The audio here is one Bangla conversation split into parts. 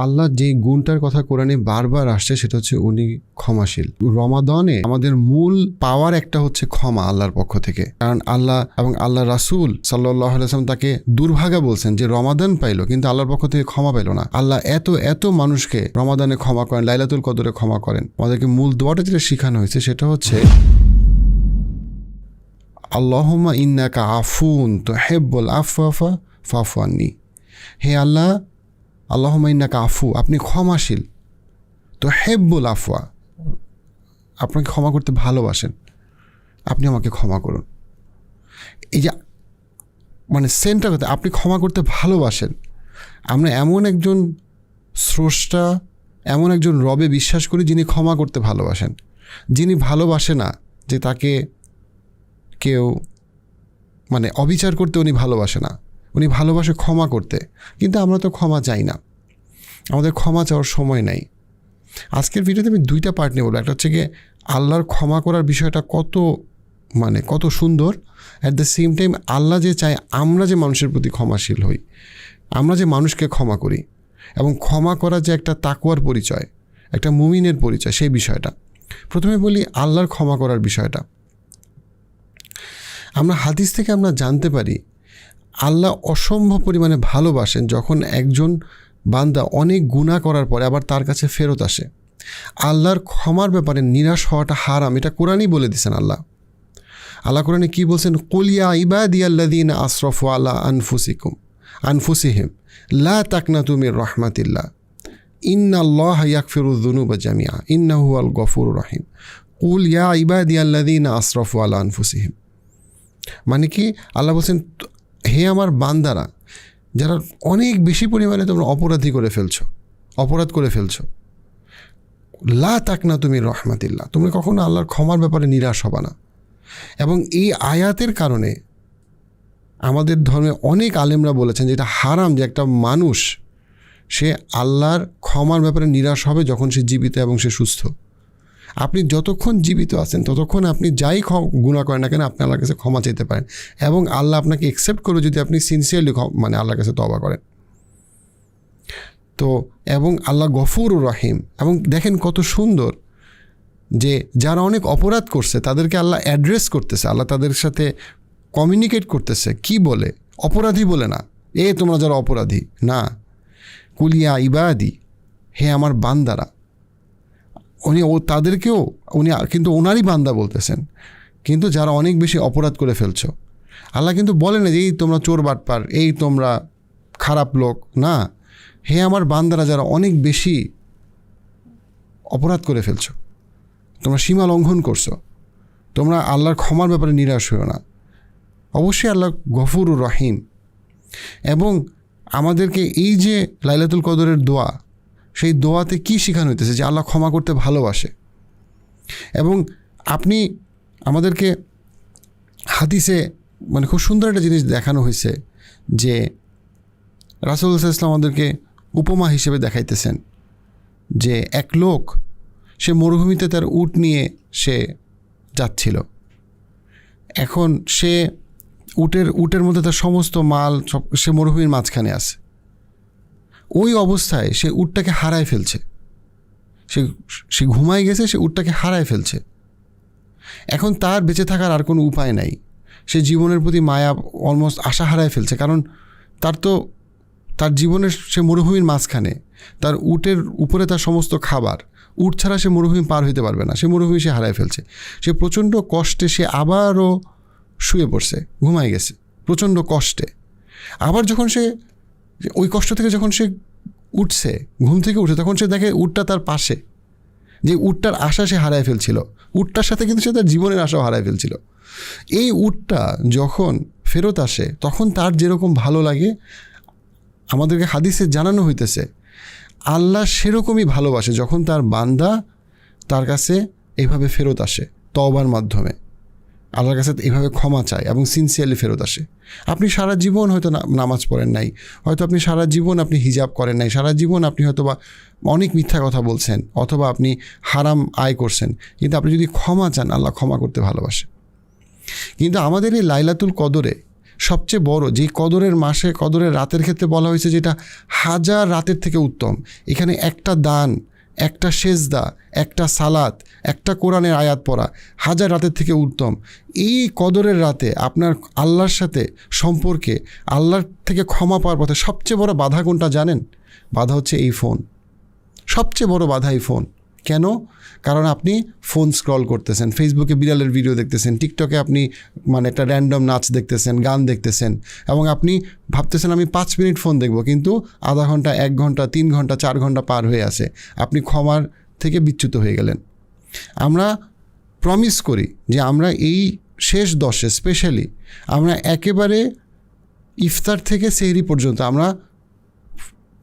আল্লাহ যে গুণটার কথা কোরআনে বারবার আসছে সেটা হচ্ছে উনি ক্ষমাশীল। রমাদানে আমাদের মূল পাওয়ার একটা হচ্ছে ক্ষমা আল্লাহর পক্ষ থেকে, কারণ আল্লাহ এবং আল্লাহ রাসূল সাল্লাল্লাহু আলাইহি ওয়াসাল্লাম তাকে দুর্ভাগা বলছেন যে রমাদান পাইলো কিন্তু আল্লাহর পক্ষ থেকে ক্ষমা পাইলো না। আল্লাহ এত মানুষকে রমাদানে ক্ষমা করেন, লাইলাতুল কদরে ক্ষমা করেন। আমাদেরকে মূল দোয়াটা যেটা শেখানো হয়েছে সেটা হচ্ছে আল্লাহুম্মা ইন্নাকা আফুন তুহিব্বুল আফওয়া ফাফু আন্নি। হে আল্লাহ, আল্লাহুম্মা ইন্নাকা আফু, আপনি ক্ষমাশীল, তুহিব্বুল আফওয়া, আপনাকে ক্ষমা করতে ভালোবাসেন, আপনি আমাকে ক্ষমা করুন। এই যে মানে সেন্টার কথা, আপনি ক্ষমা করতে ভালোবাসেন। আমরা এমন একজন স্রষ্টা, এমন একজন রবে বিশ্বাস করি যিনি ক্ষমা করতে ভালোবাসেন, যিনি ভালোবাসে না যে তাকে কেউ মানে অবিচার করতে, উনি ভালোবাসে না, উনি ভালোবাসে ক্ষমা করতে। কিন্তু আমরা তো ক্ষমা চাই না, আমাদের ক্ষমা চাওয়ার সময় নাই। আজকের ভিডিওতে আমি দুইটা পার্ট নিয়ে বলবো। একটা হচ্ছে গিয়ে আল্লাহর ক্ষমা করার বিষয়টা কত সুন্দর, অ্যাট দ্য সেম টাইম আল্লাহ যে চায় আমরা যে মানুষের প্রতি ক্ষমাশীল হই, আমরা যে মানুষকে ক্ষমা করি, এবং ক্ষমা করা যে একটা তাকওয়ার পরিচয়, একটা মুমিনের পরিচয়, সেই বিষয়টা। প্রথমে বলি আল্লাহর ক্ষমা করার বিষয়টা। আমরা হাদিস থেকে আমরা জানতে পারি আল্লাহ অসম্ভব পরিমাণে ভালোবাসেন যখন একজন বান্দা অনেক গুনাহ করার পরে আবার তার কাছে ফেরত আসে। আল্লাহর ক্ষমার ব্যাপারে নিরাশ হওয়াটা হারাম, এটা কোরআনই বলে দিয়েছেন। আল্লাহ কোরআনে কি বলছেন? কুল ইয়া ইবাদিয়াল্লাযীনা আসরাফু আলা আনফুসিহিম লা তাকনাতু মির রাহমাতিল্লাহ ইন্নাল্লাহা ইয়াগফিরুয যুনুবা জামিআ ইন্নাহু হুয়াল গফুরুর রহিম। কুল ইয়া ইবাদিয়াল্লাযীনা আসরাফু আলা আনফুসিহিম, মানে কি আল্লাহ বলছেন, হে আমার বান্দারা যারা অনেক বেশি পরিমাণে তোমরা অপরাধ করে ফেলছো, লা তাকনাতু মির রাহমাতিল্লাহ, তোমরা কখনো আল্লাহর ক্ষমার ব্যাপারে নিরাশ হবা না। এবং এই আয়াতের কারণে আমাদের ধর্মে অনেক আলেমরা বলেছেন যে এটা হারাম যে একটা মানুষ সে আল্লাহর ক্ষমার ব্যাপারে নিরাশ হবে যখন সে জীবিত এবং সে সুস্থ। আপনি যতক্ষণ জীবিত আছেন ততক্ষণ আপনি যাই গুনাহ করেন না কেন আপনি আল্লাহর কাছে ক্ষমা চাইতে পারেন, এবং আল্লাহ আপনাকে অ্যাকসেপ্ট করবে যদি আপনি সিনসিয়ারলি মানে আল্লাহর কাছে তওবা করেন। তো এবং আল্লাহ গফুরুর রহিম। এবং দেখেন কত সুন্দর যে যারা অনেক অপরাধ করছে তাদেরকে আল্লাহ অ্যাড্রেস করতেছে, আল্লাহ তাদের সাথে কমিউনিকেট করতেছে। কি বলে? অপরাধী বলে না, তোমরা যারা অপরাধী না, কুলিয়া ইবাদি, হে আমার বান্দারা। তাদেরকেও উনি কিন্তু ওনারই বান্দা বলতেছেন, কিন্তু যারা অনেক বেশি অপরাধ করে ফেলছো। আল্লাহ কিন্তু বলে না যে তোমরা চোর বাটপার, তোমরা খারাপ লোক, না, হে আমার বান্দারা যারা অনেক বেশি অপরাধ করে ফেলছো, তোমরা সীমা লঙ্ঘন করছো, তোমরা আল্লাহর ক্ষমার ব্যাপারে নিরাশ হও না। অবশ্যই আল্লাহ গফুরুর রহিম। এবং আমাদেরকে এই যে লাইলাতুল কদরের দোয়া, সেই দোয়াতে কি শেখানো হইতেছে? যে আল্লাহ ক্ষমা করতে ভালোবাসে। এবং আপনি আমাদেরকে হাদিসে মানে খুব সুন্দর একটা জিনিস দেখানো হয়েছে যে রাসূলুল্লাহ সাল্লাল্লাহু আলাইহি ওয়াসাল্লাম আমাদেরকে উপমা হিসেবে দেখাইতেছেন যে এক লোক সে মরুভূমিতে তার উট নিয়ে সে যাচ্ছিল। এখন সে উটের মধ্যে তার সমস্ত মাল সব সে মরুভূমির মাঝখানে আছে। ওই অবস্থায় সে উটটাকে হারায় ফেলছে, সে ঘুমায় গেছে, সে উটটাকে হারায় ফেলছে। এখন তার বেঁচে থাকার আর কোনো উপায় নাই, সে জীবনের প্রতি মায়া অলমোস্ট আশা হারায় ফেলছে। কারণ তার জীবনের সে মরুভূমির মাঝখানে, তার উটের উপরে তার সমস্ত খাবার, উট ছাড়া সে মরুভূমি পার হইতে পারবে না, সে মরুভূমি সে হারায় ফেলছে। সে প্রচণ্ড কষ্টে সে আবারও শুয়ে পড়ছে, ঘুমায় গেছে প্রচণ্ড কষ্টে। আবার যখন সে ওই কষ্ট থেকে যখন সে উঠছে, ঘুম থেকে উঠে, তখন সে দেখে উটটা তার পাশে, যে উটটার আশা সে হারায় ফেলছিল, উটটার সাথে কিন্তু সে তার জীবনের আশাও হারায় ফেলছিল। এই উটটা যখন ফেরত আসে তখন তার যেরকম ভালো লাগে, আমাদেরকে হাদিসে জানানো হইতেছে আল্লাহ সেরকমই ভালোবাসে যখন তার বান্দা তার কাছে এইভাবে ফেরত আসে, তওবার মাধ্যমে আল্লাহর কাছে এইভাবে ক্ষমা চায় এবং সিনসিয়ারলি ফেরত আসে। আপনি সারা জীবন হয়তো নামাজ পড়েন নাই, হয়তো আপনি সারা জীবন আপনি হিজাব করেন নাই, সারা জীবন আপনি হয়তো বা অনেক মিথ্যা কথা বলছেন, অথবা আপনি হারাম আয় করছেন, কিন্তু আপনি যদি ক্ষমা চান আল্লাহ ক্ষমা করতে ভালোবাসে। কিন্তু আমাদের এই লাইলাতুল কদরে সবচেয়ে বড়, যেই কদরের মাসে কদরের রাতের ক্ষেত্রে বলা হয়েছে যেটা 1000 রাতের থেকে উত্তম, এখানে একটা দান, একটা সেজদা, একটা সালাত, একটা কোরআনের আয়াত পড়া 1000 রাতের থেকে উত্তম। এই কদরের রাতে আপনার আল্লাহর সাথে সম্পর্কে, আল্লাহর থেকে ক্ষমা পাওয়ার পথে সবচেয়ে বড় বাধা কোনটা জানেন? বাধা হচ্ছে এই ফোন। সবচেয়ে বড় বাধা এই ফোন। কেন? কারণ আপনি ফোন স্ক্রল করতেছেন, ফেসবুকে বিড়ালের ভিডিও দেখতেছেন, টিকটকে আপনি মানে একটা র্যান্ডম নাচ দেখতেছেন, গান দেখতেছেন, এবং আপনি ভাবতেছেন আমি 5 মিনিট ফোন দেখব, কিন্তু আধা ঘন্টা, 1 ঘন্টা, 3 ঘন্টা, 4 ঘন্টা পার হয়ে আসে, আপনি ক্ষমার থেকে বিচ্যুত হয়ে গেলেন। আমরা প্রমিস করি যে আমরা এই শেষ 10-এ স্পেশালি আমরা একেবারে ইফতার থেকে সেহরি পর্যন্ত আমরা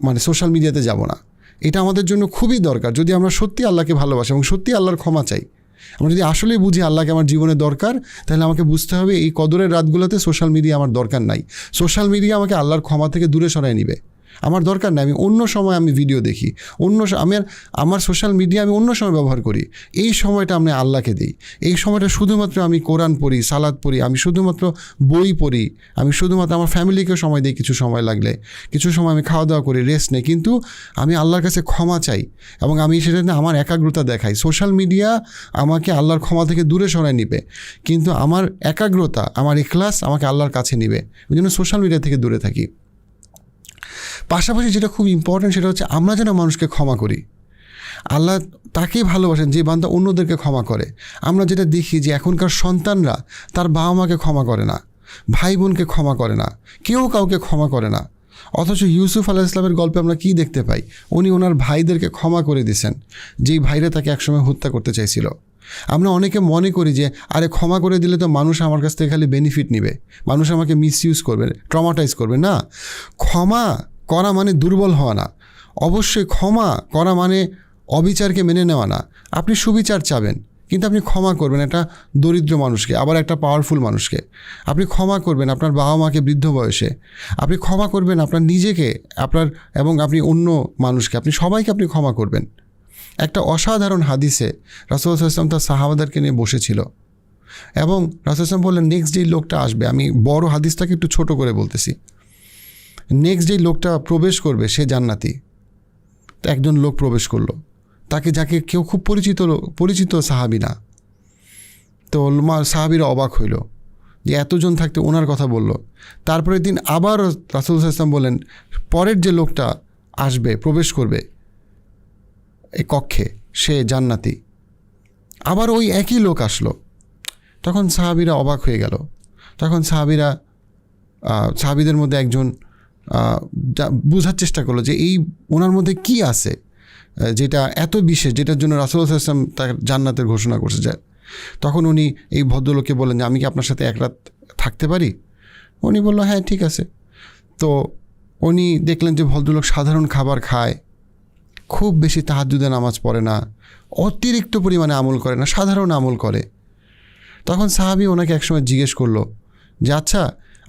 মানে সোশ্যাল মিডিয়াতে যাব না। এটা আমাদের জন্য খুবই দরকার যদি আমরা সত্যি আল্লাহকে ভালোবাসি এবং সত্যি আল্লাহর ক্ষমা চাই। আমরা যদি আসলেই বুঝি আল্লাহকে আমার জীবনে দরকার, তাহলে আমাকে বুঝতে হবে এই কদরের রাতগুলোতে সোশ্যাল মিডিয়া আমার দরকার নাই। সোশ্যাল মিডিয়া আমাকে আল্লাহর ক্ষমা থেকে দূরে সরায় নিবে, আমার দরকার নাই। আমি অন্য সময় আমি ভিডিও দেখি, আমার সোশ্যাল মিডিয়া আমি অন্য সময় ব্যবহার করি। এই সময়টা আমি আল্লাহকে দিই। এই সময়টা শুধুমাত্র আমি কোরআন পড়ি, সালাদ পড়ি, আমি শুধুমাত্র বই পড়ি, আমি শুধুমাত্র আমার ফ্যামিলিকেও সময় দিই, কিছু সময় লাগলে, কিছু সময় আমি খাওয়া দাওয়া করি, রেস্ট নেই, কিন্তু আমি আল্লাহর কাছে ক্ষমা চাই এবং আমি সেটা আমার একাগ্রতা দেখাই। সোশ্যাল মিডিয়া আমাকে আল্লাহর ক্ষমা থেকে দূরে সরায় নিবে, কিন্তু আমার একাগ্রতা, আমার ইখলাস আমাকে আল্লাহর কাছে নিবে। ওই জন্য সোশ্যাল মিডিয়া থেকে দূরে থাকি। পাশাপাশি যেটা খুব ইম্পর্ট্যান্ট সেটা হচ্ছে আমরা যেন মানুষকে ক্ষমা করি। আল্লাহ তাকেই ভালোবাসেন যে বান্দা অন্যদেরকে ক্ষমা করে। আমরা যেটা দেখি যে এখনকার সন্তানরা তার বাবা মাকে ক্ষমা করে না, ভাই বোনকে ক্ষমা করে না, কেউ কাউকে ক্ষমা করে না। অথচ ইউসুফ আলাইহিস সালামের গল্পে আমরা কি দেখতে পাই? উনি ওনার ভাইদেরকে ক্ষমা করে দিয়েছেন, যেই ভাইরা তাকে একসময় হত্যা করতে চাইছিল। আমরা অনেকে মনে করি যে আরে ক্ষমা করে দিলে তো মানুষ আমার কাছ থেকে খালি বেনিফিট নেবে, মানুষ আমাকে মিসইউজ করবে, ট্রমাটাইজ করবে। না, ক্ষমা করা মানে দুর্বল হওয়া না। অবশ্যই ক্ষমা করা মানে অবিচারকে মেনে নেওয়া না। আপনি সুবিচার চাবেন, কিন্তু আপনি ক্ষমা করবেন একটা দরিদ্র মানুষকে, আবার একটা পাওয়ারফুল মানুষকে। আপনি ক্ষমা করবেন আপনার বাবা মাকে বৃদ্ধ বয়সে। আপনি ক্ষমা করবেন আপনার নিজেকে, আপনার এবং আপনি অন্য মানুষকে, আপনি সবাইকে আপনি ক্ষমা করবেন। একটা অসাধারণ হাদিসে রাসূলুল্লাহ সাল্লাল্লাহু আলাইহি ওয়াসাল্লাম তার সাহাবাদেরকে নিয়ে বসেছিল এবং রাসূলুল্লাহ সাল্লাল্লাহু আলাইহি ওয়াসাল্লাম বললেন নেক্সট যে লোকটা আসবে, আমি বড় হাদিসটাকে একটু ছোট করে বলতেছি, নেক্সট যে লোকটা প্রবেশ করবে সে জান্নাতি। তো একজন লোক প্রবেশ করলো, যাকে কেউ খুব পরিচিত সাহাবী না। তো সাহাবীরা অবাক হইল যে এতজন থাকতে ওনার কথা বলল। তারপরের দিন আবার রাসূলুল্লাহ সাল্লাল্লাহু আলাইহি ওয়াসাল্লাম বলেন পরের যে লোকটা আসবে, প্রবেশ করবে এই কক্ষে, সে জান্নাতি। আবার ওই একই লোক আসলো। তখন সাহাবীরা অবাক হয়ে গেল। তখন সাহাবীদের মধ্যে একজন বোঝার চেষ্টা করলো যে ওনার মধ্যে কি আছে যেটা এত বিশেষ, যেটার জন্য রাসূলুল্লাহ সাল্লাল্লাহু আলাইহি ওয়াসাল্লাম তার জান্নাতের ঘোষণা করছে যায়। তখন উনি এই ভদ্রলোককে বললেন যে আমি কি আপনার সাথে এক রাত থাকতে পারি? উনি বলল হ্যাঁ ঠিক আছে। তো উনি দেখলেন যে ভদ্রলোক সাধারণ খাবার খায়, খুব বেশি তাহাজ্জুদে নামাজ পড়ে না, অতিরিক্ত পরিমাণে আমল করে না, সাধারণ আমল করে। তখন সাহাবী ওনাকে একসময় জিজ্ঞেস করলো যে আচ্ছা,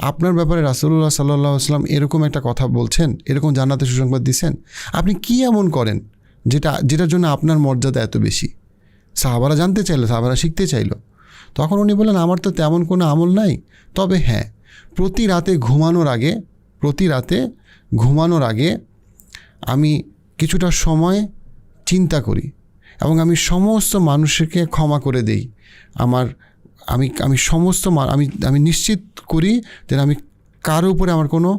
আপনার ব্যাপারে রাসূলুল্লাহ সাল্লাল্লাহু আলাইহি ওয়াসাল্লাম এরকম একটা কথা বলছেন, এরকম জান্নাতের সুসংবাদ দিচ্ছেন, আপনি কি এমন করেন যেটার জন্য আপনার মর্যাদা এত বেশি? সাহাবারা জানতে চাইলো, সাহাবারা শিখতে চাইলো। তখন উনি বললেন আমার তো তেমন কোনো আমল নাই, তবে হ্যাঁ, প্রতি রাতে ঘুমানোর আগে আমি কিছুটা সময় চিন্তা করি এবং আমি সমস্ত মানুষকে ক্ষমা করে দেই। আমি নিশ্চিত করি যে আমি কারো উপরে আমার কোনো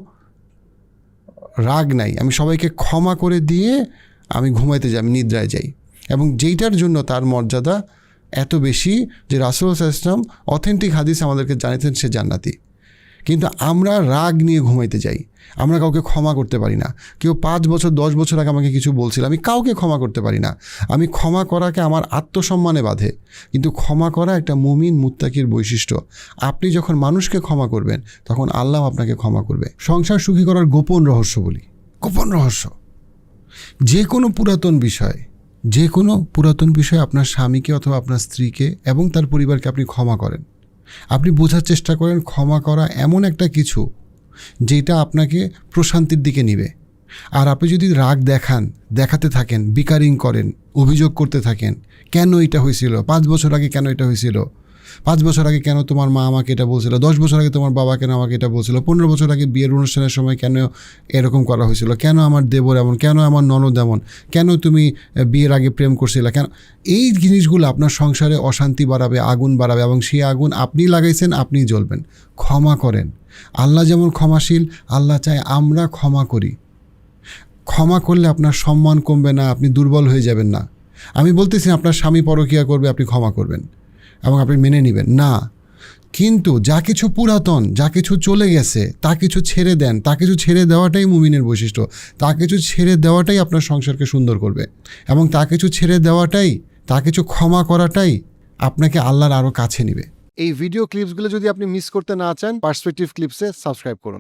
রাগ নাই, আমি সবাইকে ক্ষমা করে দিয়ে আমি ঘুমাইতে যাই, আমি নিদ্রায় যাই। এবং যেইটার জন্য তার মর্যাদা এত বেশি যে রাসূলুল্লাহ সাল্লাল্লাহু আলাইহি ওয়াসাল্লাম অথেন্টিক হাদিস আমাদেরকে জানিয়েছেন সে জান্নাতি। কিন্তু আমরা রাগ নিয়ে ঘুমাইতে যাই, আমরা কাউকে ক্ষমা করতে পারি না। কেউ 5 বছর 10 বছর আগে আমাকে কিছু বলছিল, আমি কাউকে ক্ষমা করতে পারি না। আমি ক্ষমা করাকে আমার আত্মসম্মানে বাঁধে, কিন্তু ক্ষমা করা একটা মুমিন মুত্তাকির বৈশিষ্ট্য। আপনি যখন মানুষকে ক্ষমা করবেন তখন আল্লাহ আপনাকে ক্ষমা করবে। সংসার সুখী করার গোপন রহস্য বলি, গোপন রহস্য। যে কোনো পুরাতন বিষয় আপনার স্বামীকে অথবা আপনার স্ত্রীকে এবং তার পরিবারকে আপনি ক্ষমা করেন। আপনি বোঝার চেষ্টা করেন ক্ষমা করা এমন একটা কিছু যেটা আপনাকে প্রশান্তির দিকে নিবে। আর আপনি যদি রাগ দেখাতে থাকেন, বিকারিং করেন, অভিযোগ করতে থাকেন, কেন এটা হয়েছিল, 5 বছর আগে কেন এটা হয়েছিল, 5 বছর আগে কেন তোমার মা আমাকে এটা বলছিল, 10 বছর আগে তোমার বাবা কেন আমাকে এটা বলছিল, 15 বছর আগে বিয়ের অনুষ্ঠানের সময় কেন এরকম করা হয়েছিল, কেন আমার দেবর এমন, কেন আমার ননদ এমন, কেন তুমি বিয়ের আগে প্রেম করছিলে, কেন। এই জিনিসগুলো আপনার সংসারে অশান্তি বাড়াবে, আগুন বাড়াবে, এবং সেই আগুন আপনি লাগাইছেন, আপনিই জ্বলবেন। ক্ষমা করেন। আল্লাহ যেমন ক্ষমাশীল, আল্লাহ চায় আমরা ক্ষমা করি। ক্ষমা করলে আপনার সম্মান কমবে না, আপনি দুর্বল হয়ে যাবেন না। আমি বলতেছি আপনার স্বামী পরকীয়া করবে, আপনি ক্ষমা করবেন এবং আপনি মেনে নেবেন না। কিন্তু যা কিছু পুরাতন, যা কিছু চলে গেছে, তা কিছু ছেড়ে দেন। তা কিছু ছেড়ে দেওয়াটাই মুমিনের বৈশিষ্ট্য। তা কিছু ছেড়ে দেওয়াটাই আপনার সংসারকে সুন্দর করবে, এবং তা কিছু ছেড়ে দেওয়াটাই, তা কিছু ক্ষমা করাটাই আপনাকে আল্লাহর আরও কাছে নেবে। এই ভিডিও ক্লিপসগুলো যদি আপনি মিস করতে না চান, পার্সপেক্টিভ ক্লিপসে সাবস্ক্রাইব করুন।